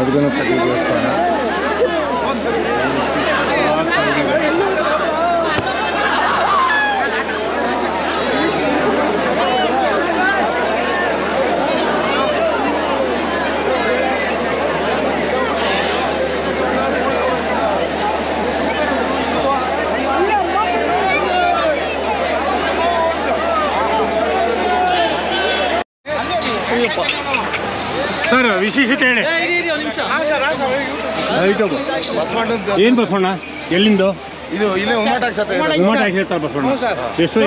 ದೊಡ್ಡಗಣಪತಿ ದೇವಸ್ಥಾನ. ಸರ್ ವಿಶೇಷತೆ ಹೇಳಿ. ಏನು ಬಸವಣ್ಣ ಎಲ್ಲಿಂದ? ಇದು ಇಲ್ಲೇ ಉಮಾಟ ಹಾಕ್ತಾರೆ ಬಸವಣ್ಣ. ಎಷ್ಟು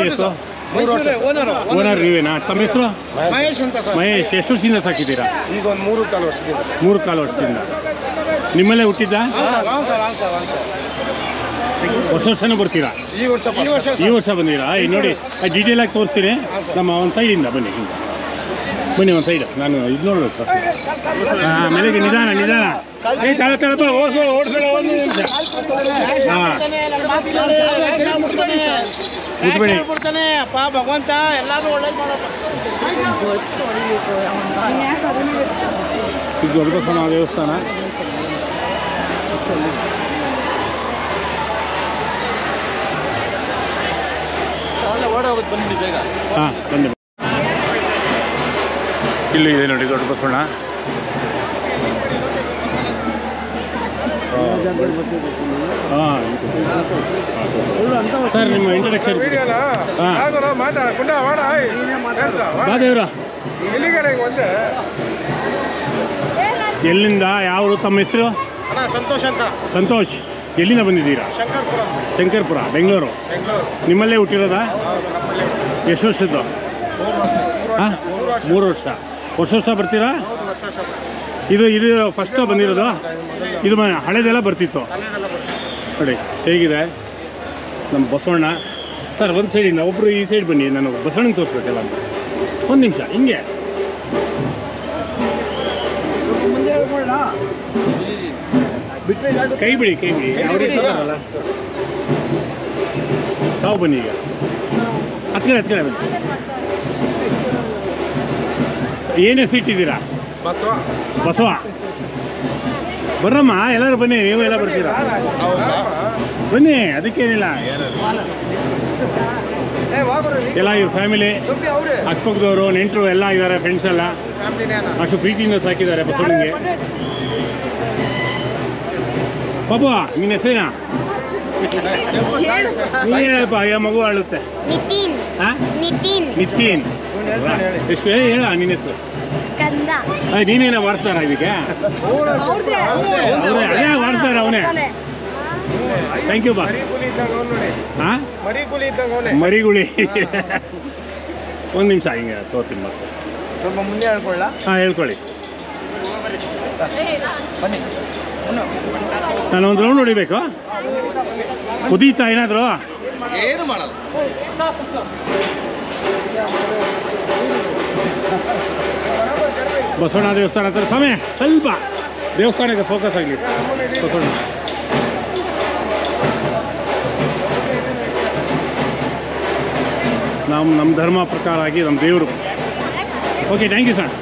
ಓನರ್ ನೀವೇನಾ? ತಮ್ಮ ಹೆಸರು? ಮಹೇಶ್ ಅಂತ ಸರ್. ಮಹೇಶ್, ಎಷ್ಟು ವರ್ಷದಿಂದ ಸಾಕಿದ್ದೀರಾ? ಈಗ ಒಂದು 3-4 ವರ್ಷದಿಂದ. 3-4 ವರ್ಷದಿಂದ. ನಿಮ್ಮಲ್ಲೇ ಹುಟ್ಟಿದ್ದ? ವರ್ಷನೂ ಬರ್ತೀರಾ? ಈ ವರ್ಷ ಬಂದಿರಾ? ನೋಡಿ ಡೀಟೇಲ್ ಆಗಿ ತೋರಿಸ್ತೀನಿ. ನಮ್ಮ ಒಂದು ಸೈಡಿಂದ ಬನ್ನಿ, ಹಿಂಗೆ ಬನ್ನಿ ಒಂದು ಸೈಡ್. ನಾನು ಇದು ನೋಡ್ಬೇಕು. ಹಾಂ, ಮೇಲೆಗೆ ನಿಧಾನ ನಿಧಾನ. ತಳಪ್ಪ ಓಡಿಸೋಣ ಒಂದು ನಿಮಿಷ. ಹಾಂ, ಮುಟ್ಬೇಡಿ. ಭಗವಂತ ಎಲ್ಲಾದ್ರೂ ಒಳ್ಳೇದು ಮಾಡಪ್ಪ. ಇದು ದೊಡ್ಡ ಬಸವಣ್ಣ ದೇವಸ್ಥಾನ. ಹಾಂ, ಬನ್ನಿ. ಇಲ್ಲಿ ಇದೆ ನೋಡಿ ದೊಡ್ಡ ಬಸವಣ್ಣ. ಹಾಂ ಸರ್, ನಿಮ್ಮ ಇಂಟ್ರಡಕ್ಷನ್. ಹಾಂ, ಬಾದೇವ್ರ ಎಲ್ಲಿಂದ? ಯಾವ ತಮ್ಮ ಹೆಸರು? ಸಂತೋಷ್ ಅಂತ. ಸಂತೋಷ್, ಎಲ್ಲಿಂದ ಬಂದಿದ್ದೀರಾ? ಶಂಕರ್ಪುರ, ಬೆಂಗಳೂರು. ನಿಮ್ಮಲ್ಲೇ ಹುಟ್ಟಿರೋದಾ? ಎಷ್ಟು ವರ್ಷದ್ದು? ಹಾಂ, 3 ವರ್ಷ. ವರ್ಷ ಬರ್ತೀರಾ? ಇದು ಫಸ್ಟು ಬಂದಿರೋದು? ಇದು ಹಳೇದೆಲ್ಲ ಬರ್ತಿತ್ತು ನೋಡಿ. ಹೇಗಿದೆ ನಮ್ಮ ಬಸವಣ್ಣ? ಸರ್ ಒಂದು ಸೈಡಿಂದ ಒಬ್ಬರು ಈ ಸೈಡ್ ಬನ್ನಿ, ನಾನು ಬಸವಣ್ಣನ ತೋರಿಸ್ಬೇಕಲ್ಲ ಅಂತ. ಒಂದು ನಿಮಿಷ ಹಿಂಗೆ ಕೈ ಬಿಡಿ ಅಲ್ಲ. ತಾವು ಬನ್ನಿ ಈಗ. ಹತ್ಕಡೆ ಬನ್ನಿ. ಏನೇ ಸೀಟ್ ಇದ್ದೀರಾ? ಬಸವ. ಬರ್ರಮ್ಮ, ಎಲ್ಲರೂ ಬನ್ನಿ. ನೀವು ಎಲ್ಲ ಬರ್ತೀರಾ? ಬನ್ನಿ, ಅದಕ್ಕೇನಿಲ್ಲ. ಎಲ್ಲ ಇವ್ರ ಫ್ಯಾಮಿಲಿ, ಅಕ್ಕಪಕ್ಕದವರು, ನೆಂಟರು ಎಲ್ಲ ಇದ್ದಾರೆ, ಫ್ರೆಂಡ್ಸ್ ಎಲ್ಲ. ಅಷ್ಟು ಪ್ರೀತಿಯಿಂದ ಸಾಕಿದ್ದಾರೆ ಬಸವನಿಗೆ. ಪಾಪ, ನಿನ್ನ ಹೆಸರೇನಾ? ಹೇಳಪ್ಪ, ಮಗು ಅಳುತ್ತೆ. ನಿತಿನ್. ಎಷ್ಟು ಹೇಳ ನಿನ್ನ ಹೆಸರು? ನೀನೇನ ಮಾಡ್ತಾರ ಇದಕ್ಕೆ? ಅದೇ ಮಾಡ್ತಾರ ಅವನೇ. Thank you boss. ಹಾಂ, ಮರಿಗುಳಿ. ಒಂದು ನಿಮಿಷ ಹಿಂಗೆ ತೋರ್ತೀನಿ ಮತ್ತೆ. ಸ್ವಲ್ಪ ಮುಂದೆ ಹೇಳ್ಕೊಳ್ಳ. ಹಾಂ, ಹೇಳ್ಕೊಳ್ಳಿ. ನಾನು ಒಂದು ರೌಂಡ್ ಹೊಡಿಬೇಕು. ಕುದೀತಾ ಏನಾದರೂ? ಏನು ಮಾಡಲ್ಲ. ಬಸವಣ್ಣ ದೇವಸ್ಥಾನ ಹತ್ರ ಸಮಯ ಸ್ವಲ್ಪ ದೇವಸ್ಥಾನಕ್ಕೆ ಫೋಕಸ್ ಆಗಲಿ. ಬಸವಣ್ಣ ನಮ್ಮ ಧರ್ಮ ಪ್ರಕಾರ ಆಗಿ ನಮ್ಮ ದೇವರು. Okay, thank you sir.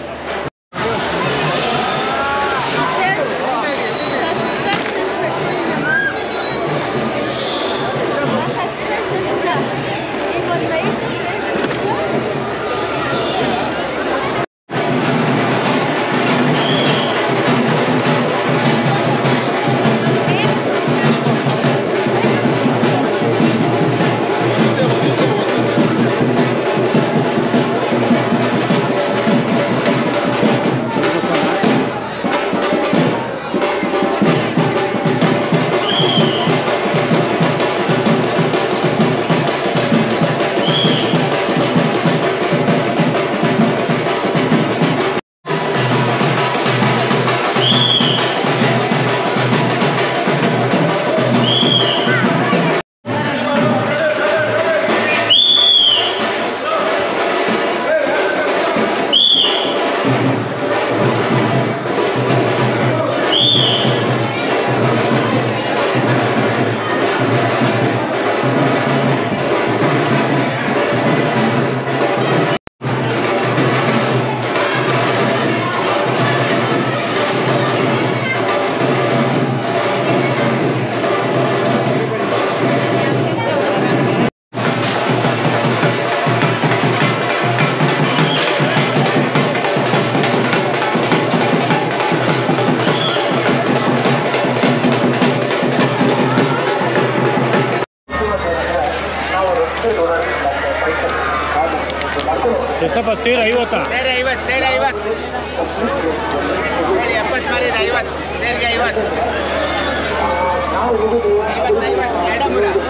ಸೇರಿ 50. ಸೇರಿ 50 ಸೇರಿ 50 70 ಮಾರಿದ 50 ಸೇರಿಗೆ 50 50 ಮೇಡಮ್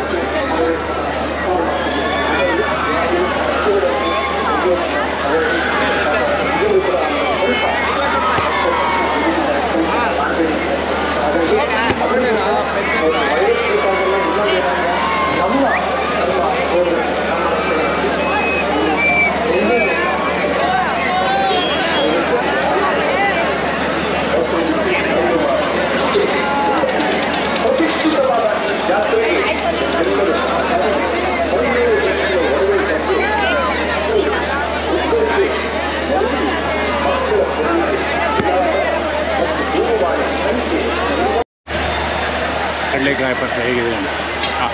ಕಡಲೆಕಾಯಿ ಪತ್ರ ಹೇಗಿದೆ ಹಾಂ